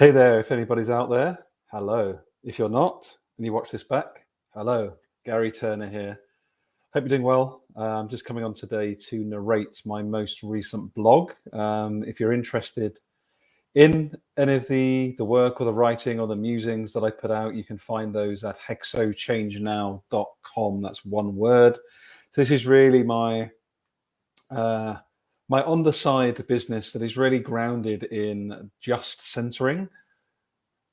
Hey there, if anybody's out there, hello. If you're not and you watch this back, hello. Gary Turner here. Hope you're doing well. I'm just coming on today to narrate my most recent blog. If you're interested in any of the work or the writing or the musings that I put out, you can find those at hexochangenow.com. That's one word. So this is really my on the side business that is really grounded in just centering.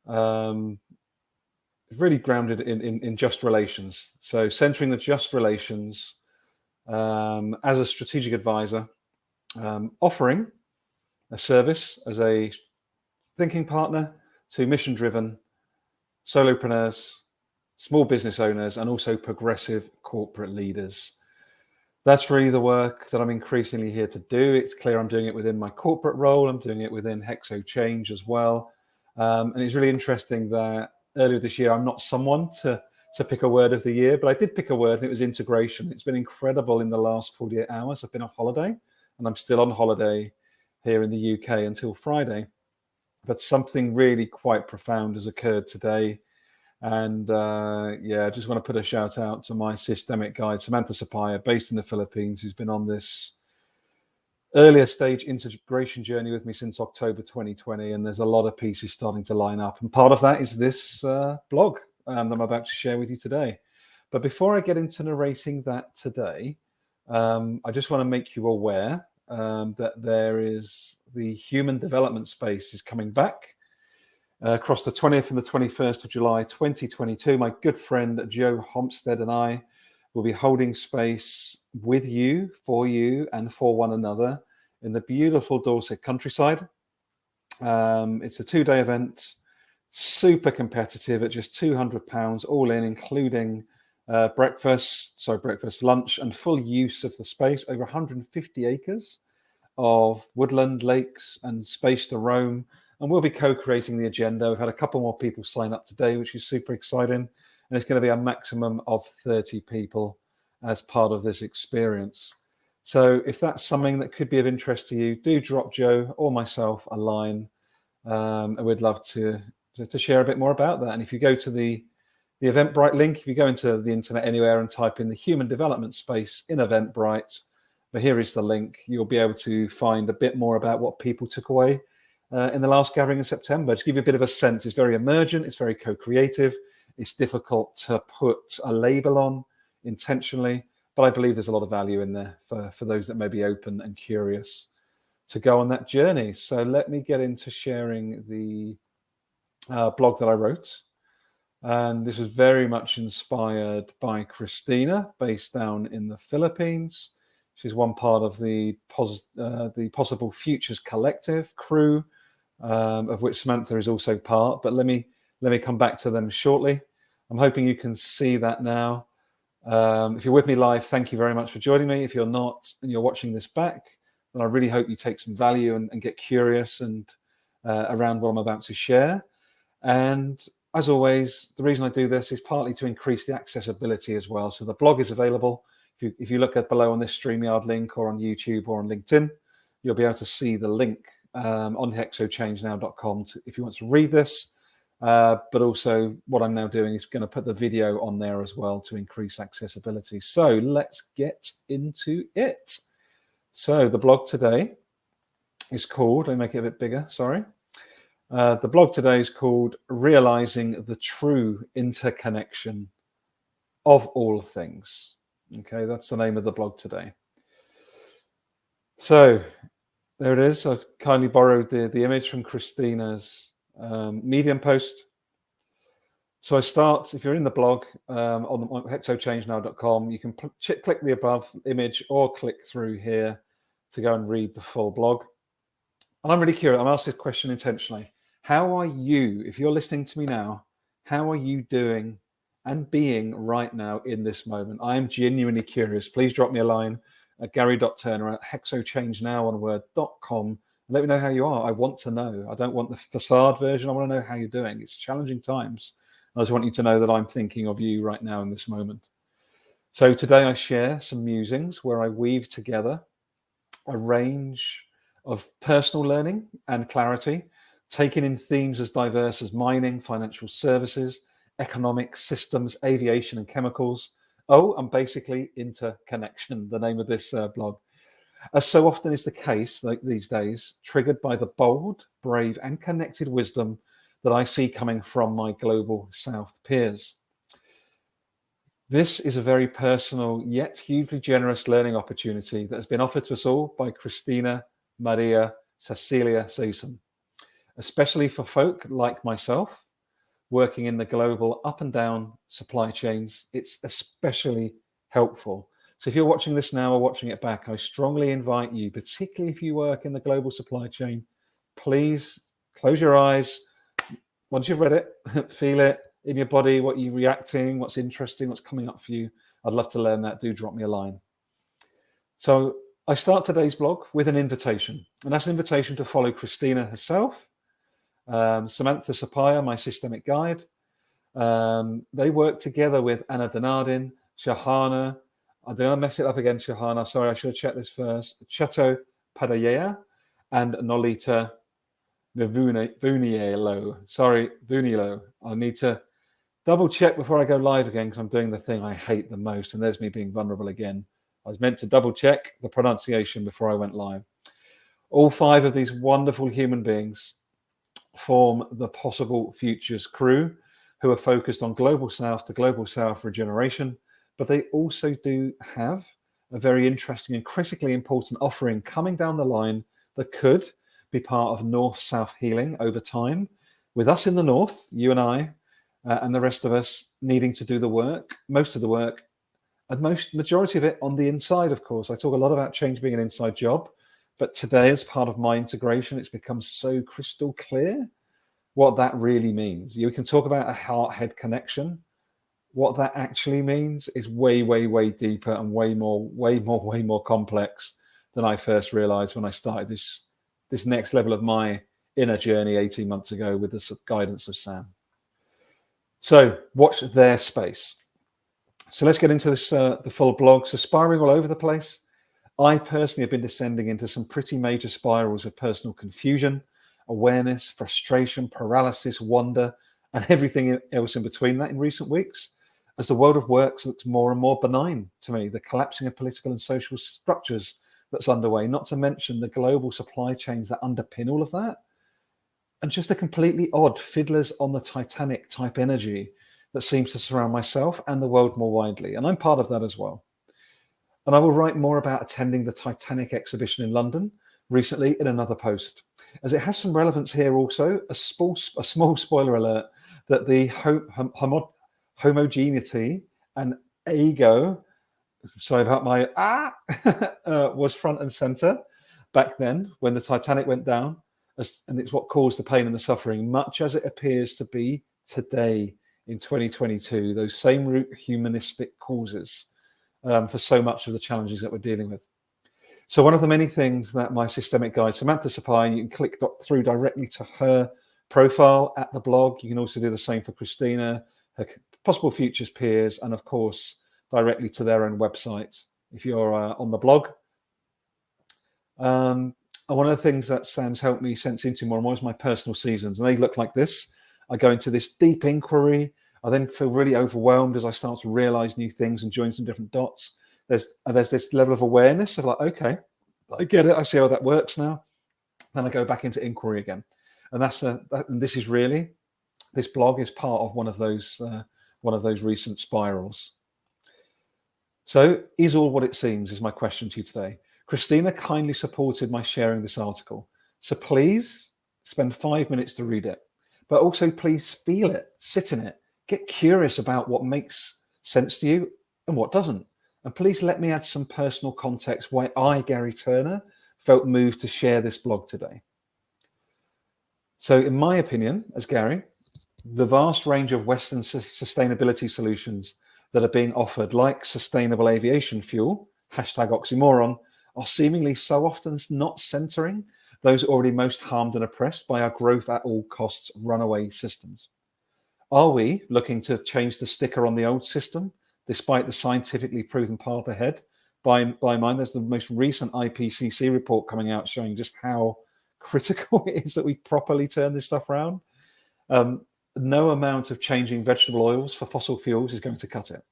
Really grounded in just relations. So centering the just relations as a strategic advisor, offering a service as a thinking partner to mission-driven solopreneurs, small business owners, and also progressive corporate leaders. That's really the work that I'm increasingly here to do. It's clear I'm doing it within my corporate role. I'm doing it within Hexo Change as well. And it's really interesting that earlier this year, I'm not someone to pick a word of the year, but I did pick a word, and it was integration. It's been incredible in the last 48 hours. I've been on holiday, and I'm still on holiday here in the UK until Friday. But something really quite profound has occurred today. And I just want to put a shout out to my systemic guide, Samantha Sapaya, based in the Philippines, who's been on this earlier stage integration journey with me since October 2020. And there's a lot of pieces starting to line up. And part of that is this blog that I'm about to share with you today. But before I get into narrating that today, I just want to make you aware that there is the human development space is coming back. Across the 20th and the 21st of July 2022, my good friend Joe Homstead and I will be holding space with you, and for one another in the beautiful Dorset countryside. It's a 2-day event, super competitive at just £200 all in, including breakfast, lunch, and full use of the space. Over 150 acres of woodland, lakes, and space to roam. And we'll be co-creating the agenda. We've had a couple more people sign up today, which is super exciting. And it's going to be a maximum of 30 people as part of this experience. So if that's something that could be of interest to you, do drop Joe or myself a line. And we'd love to share a bit more about that. And if you go to the Eventbrite link, if you go into the internet anywhere and type in the human development space in Eventbrite, but here is the link, you'll be able to find a bit more about what people took away in the last gathering in September. To give you a bit of a sense, it's very emergent, it's very co-creative, it's difficult to put a label on intentionally, but I believe there's a lot of value in there for those that may be open and curious to go on that journey. So let me get into sharing the blog that I wrote. And this was very much inspired by Christina, based down in the Philippines. She's one part of the Possible Futures Collective crew, of which Samantha is also part. But let me come back to them shortly. I'm hoping you can see that now. If you're with me live, thank you very much for joining me. If you're not and you're watching this back, then I really hope you take some value and get curious and around what I'm about to share. And as always, the reason I do this is partly to increase the accessibility as well. So the blog is available. If you look at below on this StreamYard link or on YouTube or on LinkedIn, you'll be able to see the link on hexochangenow.com if you want to read this. But also what I'm now doing is going to put the video on there as well to increase accessibility. So let's get into it. So the blog today is called, let me make it a bit bigger, sorry. The blog today is called Realizing the True Interconnection of All Things. Okay, that's the name of the blog today. So there it is. I've kindly borrowed the image from Christina's Medium post. So I start, if you're in the blog on hexochangenow.com, you can click the above image or click through here to go and read the full blog. And I'm really curious. I'm asked this question intentionally. How are you, if you're listening to me now, how are you doing and being right now in this moment? I am genuinely curious. Please drop me a line at gary.turner@hexochangenowonword.com. Let me know how you are. I want to know. I don't want the facade version. I want to know how you're doing. It's challenging times. I just want you to know that I'm thinking of you right now in this moment. So today I share some musings where I weave together a range of personal learning and clarity taking in themes as diverse as mining, financial services, economics, systems, aviation and chemicals. Oh, and basically Interconnection, the name of this blog. As so often is the case these days, triggered by the bold, brave and connected wisdom that I see coming from my Global South peers. This is a very personal yet hugely generous learning opportunity that has been offered to us all by Christina Maria Cecilia Sason, especially for folk like myself working in the global up and down supply chains. It's especially helpful. So if you're watching this now or watching it back, I strongly invite you, particularly if you work in the global supply chain, please close your eyes. Once you've read it, feel it in your body, what you're reacting, what's interesting, what's coming up for you. I'd love to learn that. Do drop me a line. So I start today's blog with an invitation, and that's an invitation to follow Christina herself, Samantha Sapaya, my systemic guide. They work together with Anna Donardin, Shahana. I'm going to mess it up again, Shahana. Sorry, I should have checked this first. Cheto Padayea and Nolita Vunielo. Sorry, Vunielo. I need to double check before I go live again because I'm doing the thing I hate the most. And there's me being vulnerable again. I was meant to double check the pronunciation before I went live. All 5 of these wonderful human beings form the Possible Futures crew, who are focused on Global South to Global South regeneration, but they also do have a very interesting and critically important offering coming down the line that could be part of North-South healing over time, with us in the North, you and I, and the rest of us needing to do the work, most of the work, and majority of it on the inside, of course. I talk a lot about change being an inside job, but today, as part of my integration, it's become so crystal clear what that really means. You can talk about a heart-head connection. What that actually means is way, way, way deeper and way more complex than I first realized when I started this next level of my inner journey 18 months ago with the guidance of Sam. So watch their space. So let's get into this, the full blog. So spiraling all over the place. I personally have been descending into some pretty major spirals of personal confusion, awareness, frustration, paralysis, wonder, and everything else in between that in recent weeks, as the world of work looks more and more benign to me, the collapsing of political and social structures that's underway, not to mention the global supply chains that underpin all of that, and just a completely odd fiddlers on the Titanic type energy that seems to surround myself and the world more widely. And I'm part of that as well. And I will write more about attending the Titanic exhibition in London recently in another post, as it has some relevance here also, a small spoiler alert, that the homogeneity and ego, sorry about my was front and center back then when the Titanic went down, and it's what caused the pain and the suffering, much as it appears to be today in 2022, those same root humanistic causes for so much of the challenges that we're dealing with. So one of the many things that my systemic guide, Samantha Sapaya, you can click through directly to her profile at the blog. You can also do the same for Christina, her Possible Futures peers, and of course, directly to their own website if you're on the blog. And one of the things that Sam's helped me sense into more and more is my personal seasons. And they look like this. I go into this deep inquiry. I then feel really overwhelmed as I start to realize new things and join some different dots. There's this level of awareness of like, okay, I get it. I see how that works now. Then I go back into inquiry again. And and this is really, this blog is part of one of those recent spirals. So is all what it seems is my question to you today. Christina kindly supported my sharing this article. So please spend 5 minutes to read it, but also please feel it, sit in it, get curious about what makes sense to you and what doesn't. And please let me add some personal context why I, Gary Turner, felt moved to share this blog today. So in my opinion, as Gary, the vast range of Western sustainability solutions that are being offered, like sustainable aviation fuel, #oxymoron, are seemingly so often not centering those already most harmed and oppressed by our growth at all costs runaway systems. Are we looking to change the sticker on the old system, despite the scientifically proven path ahead? By mine, there's the most recent IPCC report coming out showing just how critical it is that we properly turn this stuff around. No amount of changing vegetable oils for fossil fuels is going to cut it.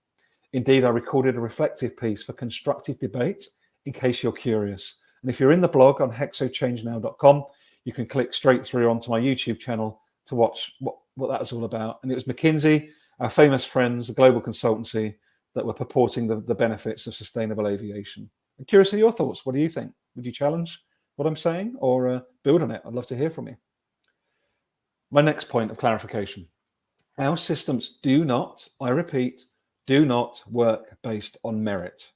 Indeed, I recorded a reflective piece for constructive debate in case you're curious. And if you're in the blog on hexochangenow.com, you can click straight through onto my YouTube channel to watch what that was all about. And it was McKinsey, our famous friends, the global consultancy, that were purporting the benefits of sustainable aviation. I'm curious of your thoughts. What do you think? Would you challenge what I'm saying or build on it? I'd love to hear from you. My next point of clarification. Our systems do not, I repeat, do not work based on merit.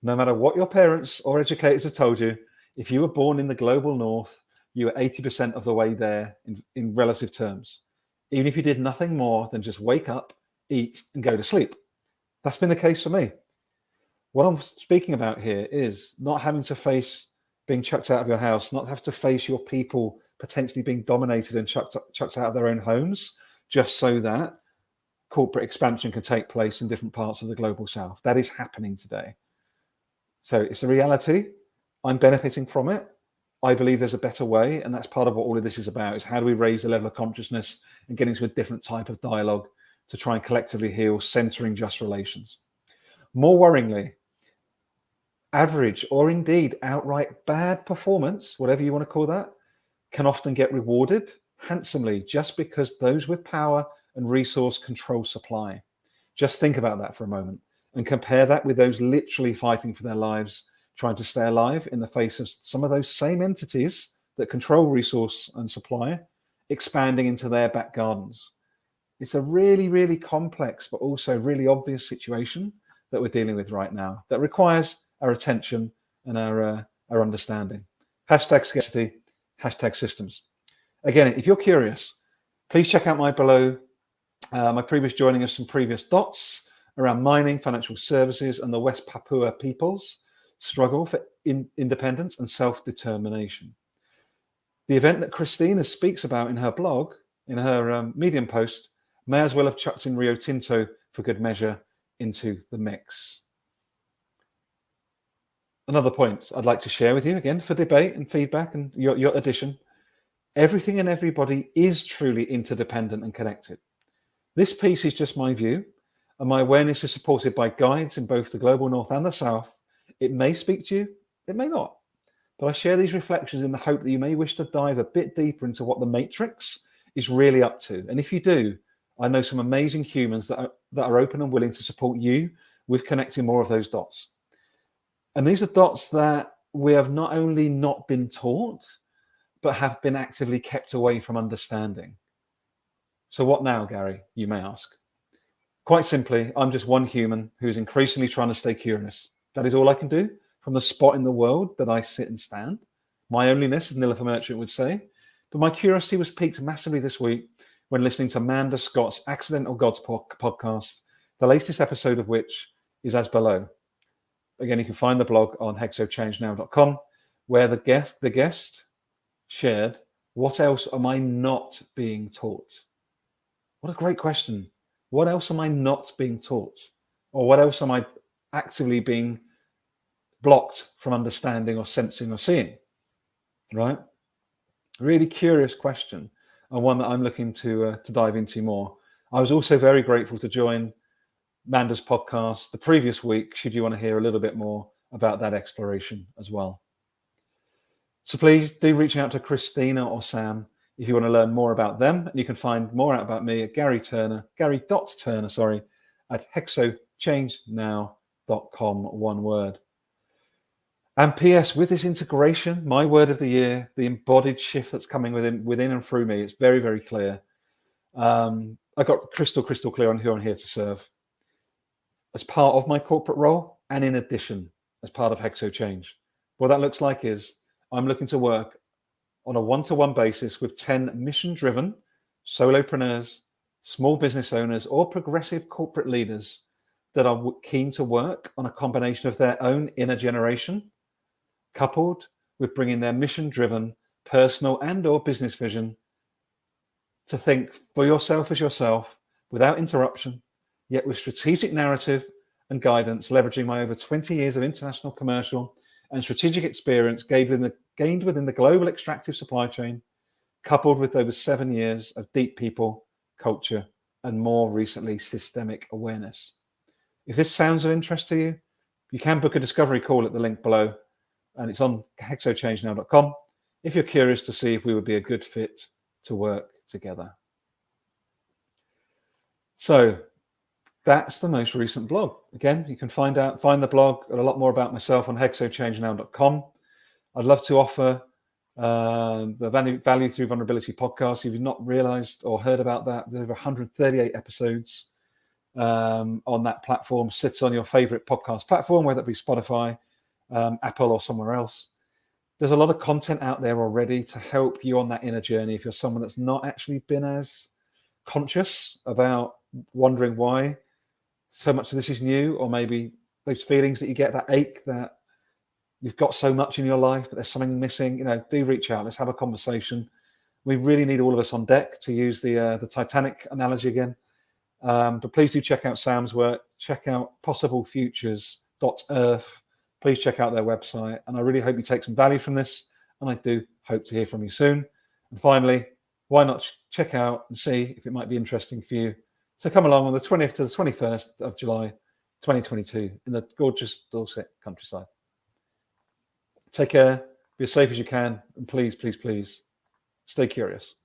No matter what your parents or educators have told you, if you were born in the global north, you were 80% of the way there in relative terms, even if you did nothing more than just wake up, eat, and go to sleep. That's been the case for me. What I'm speaking about here is not having to face being chucked out of your house, not have to face your people potentially being dominated and chucked out of their own homes, just so that corporate expansion can take place in different parts of the global south. That is happening today. So it's a reality. I'm benefiting from it. I believe there's a better way, and that's part of what all of this is about, is how do we raise the level of consciousness and get into a different type of dialogue to try and collectively heal centering just relations. More worryingly, average or indeed outright bad performance, whatever you want to call that, can often get rewarded handsomely just because those with power and resource control supply. Just think about that for a moment and compare that with those literally fighting for their lives, trying to stay alive in the face of some of those same entities that control resource and supply, expanding into their back gardens. It's a really, really complex, but also really obvious situation that we're dealing with right now that requires our attention and our understanding. Hashtag scarcity, hashtag systems. Again, if you're curious, please check out my previous joining of some previous dots around mining, financial services, and the West Papua peoples' struggle for independence and self-determination. The event that Christina speaks about in her blog, in her Medium post, may as well have chucked in Rio Tinto for good measure into the mix. Another point I'd like to share with you, again, for debate and feedback and your addition. Everything and everybody is truly interdependent and connected. This piece is just my view, and my awareness is supported by guides in both the global north and the south. It may speak to you, it may not. But I share these reflections in the hope that you may wish to dive a bit deeper into what the matrix is really up to. And if you do, I know some amazing humans that are open and willing to support you with connecting more of those dots. And these are dots that we have not only not been taught, but have been actively kept away from understanding. So what now, Gary, you may ask? Quite simply, I'm just one human who's increasingly trying to stay curious. That is all I can do from the spot in the world that I sit and stand. My onlyness, as Nilofer Merchant would say. But my curiosity was piqued massively this week when listening to Amanda Scott's Accidental Gods podcast, the latest episode of which is as below. Again, you can find the blog on hexochangenow.com, where the guest shared, what else am I not being taught? What a great question. What else am I not being taught? Or what else am I actively being blocked from understanding or sensing or seeing? Right? Really curious question, and one that I'm looking to dive into more. I was also very grateful to join Amanda's podcast the previous week, should you want to hear a little bit more about that exploration as well. So please do reach out to Christina or Sam if you want to learn more about them. And you can find more out about me at gary.turner, at hexochangenow.com, one word. And P.S., with this integration, my word of the year, the embodied shift that's coming within and through me, it's very, very clear. I got crystal clear on who I'm here to serve as part of my corporate role and in addition as part of Hexo Change. What that looks like is I'm looking to work on a one-to-one basis with 10 mission-driven solopreneurs, small business owners, or progressive corporate leaders that are keen to work on a combination of their own inner generation, coupled with bringing their mission-driven personal and or business vision to think for yourself as yourself without interruption, yet with strategic narrative and guidance, leveraging my over 20 years of international commercial and strategic experience gained within the global extractive supply chain, coupled with over 7 years of deep people, culture, and more recently, systemic awareness. If this sounds of interest to you, you can book a discovery call at the link below, and it's on hexochangenow.com if you're curious to see if we would be a good fit to work together. So that's the most recent blog. Again, you can find the blog and a lot more about myself on hexochangenow.com. I'd love to offer the Value Through Vulnerability podcast. If you've not realized or heard about that, there's over 138 episodes on that platform. Sits on your favorite podcast platform, whether it be Spotify, Apple, or somewhere else. There's a lot of content out there already to help you on that inner journey if you're someone that's not actually been as conscious about wondering why so much of this is new, or maybe those feelings that you get, that ache that you've got so much in your life, but there's something missing. Do reach out. Let's have a conversation. We really need all of us on deck, to use the Titanic analogy again. But please do check out Sam's work. Check out possiblefutures.earth. Please check out their website. And I really hope you take some value from this. And I do hope to hear from you soon. And finally, why not check out and see if it might be interesting for you to come along on the 20th to the 21st of July, 2022 in the gorgeous Dorset countryside. Take care, be as safe as you can, and please, please, please stay curious.